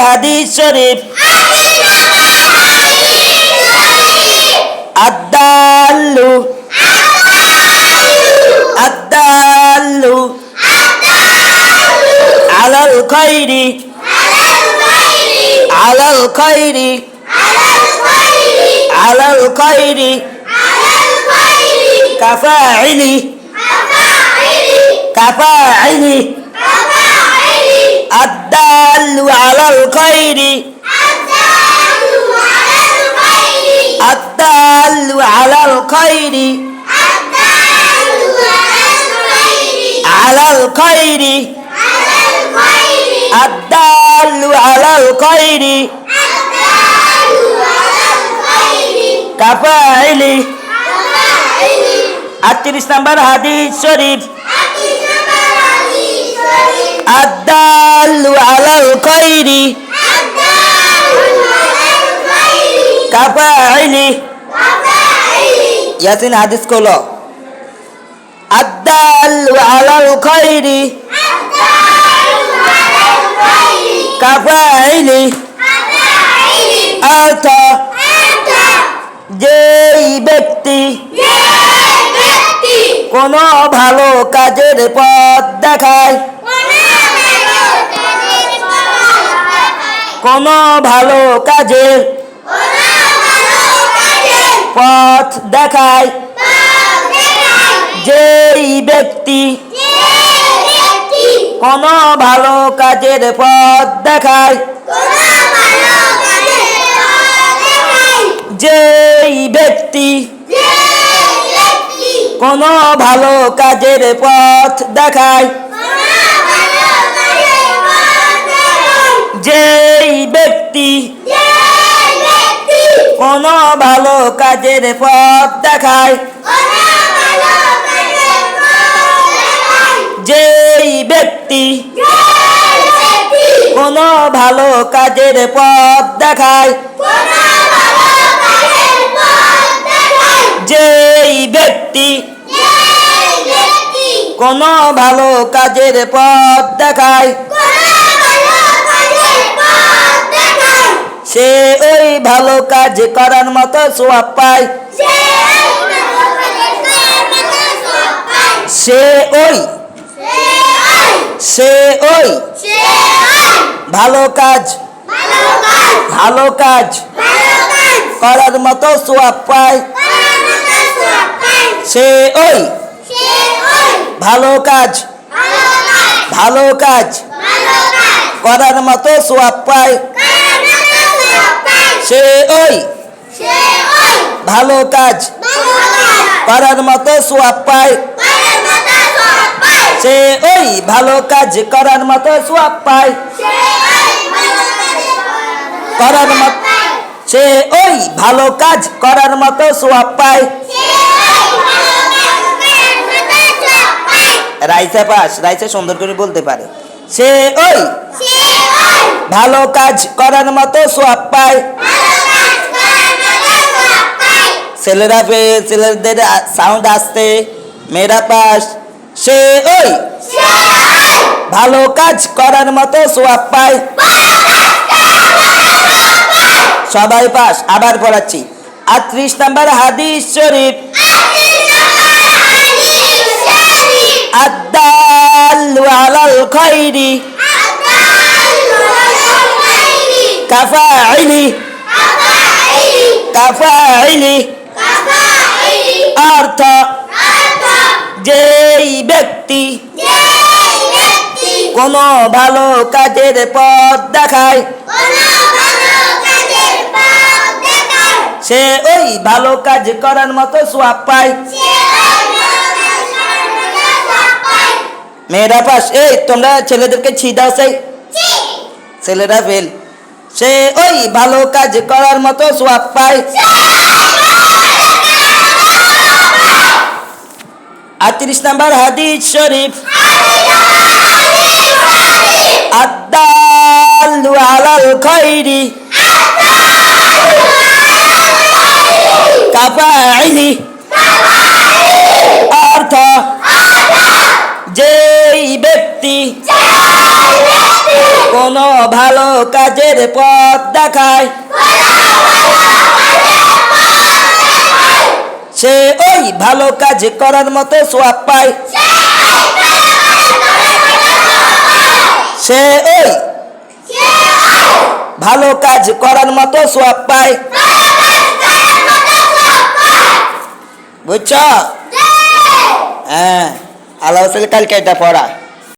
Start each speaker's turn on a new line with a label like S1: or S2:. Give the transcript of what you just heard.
S1: হাদিস শরীফ আদাল্লু আদাল্লু আলাল খাইরি আলাল খাইরি আলাল খাইরি কাফাইলি কাফাইলি আদাল্লু আলাল খাইরি الدال على الخير على الخير الدال على الخير كفاعل 38 নম্বর হাদিস শরীফ الدال على الخير কাফাইলি ইয়াসিন হাদিস কলো আদাল্লু আলাল খাইরি কাফাইলি অর্থ যেই ব্যক্তি কোন ভালো কাজের পথ দেখায় কোন ভালো কাজের পথ দেখায় যেই ব্যক্তি কোন ভালো কাজের পথ দেখায় যেই ব্যক্তি কোন ভালো কাজের পথ দেখায় যেই ব্যক্তি কোন ভালো কাজের পথ দেখায় যেই ব্যক্তি কোন ভালো কাজের পথ দেখায় যেই ব্যক্তি কোন ভালো কাজের পথ দেখায় সে ওই ভালো কাজ করার মতো সওয়াব পায় সে ওই ভালো কাজ করার মতো সওয়াব পায় সে ওই ভালো কাজ করার মতো সওয়াব পায় সে ওই ভালো কাজ করার মতো সওয়াব পায় সে ওই ভালো কাজ করার মতো সওয়াব পায় সে ওই ভালো কাজ করার মতো সওয়াব পায় রাইসা পাস রাইসা সুন্দর করে বলতে পারে সে ওই ভালো কাজ করার মতো সওয়াব পায় ছেলেরা ছেলেদের সাউন্ড আসতে মেয়েরা পাস সে ওই ভালো কাজ করার মতো সওয়াব পায় সবাই পাস আবার পড়াচ্ছি 38 নম্বর হাদিস শরীফ আদাল্লু আলাল খাইরি কাফাইলি অর্থ যেই ব্যক্তি কোন ভালো কাজের পথ দেখায় সে ওই ভালো কাজ করার মতো সওয়াব পায় মেয়েরা পাস এই তোমরা ছেলেদেরকে ছিদাও সেই ছেলেরা ফেল সে ওই ভালো কাজ করার মতো সওয়াব পায় 38 নম্বর হাদিস শরীফ আদাল্লু আলাল খাইরি কাফাইলি অর্থ যেই ব্যক্তি কোনো ভালো কাজের পথ দেখায়, সে ওই ভালো কাজ করার মতো সওয়াব পায়, সে ওই ভালো কাজ করার মতো সওয়াব পায়। বুঝছ? হ্যাঁ, আল্লাহ কালকে এটা পড়া।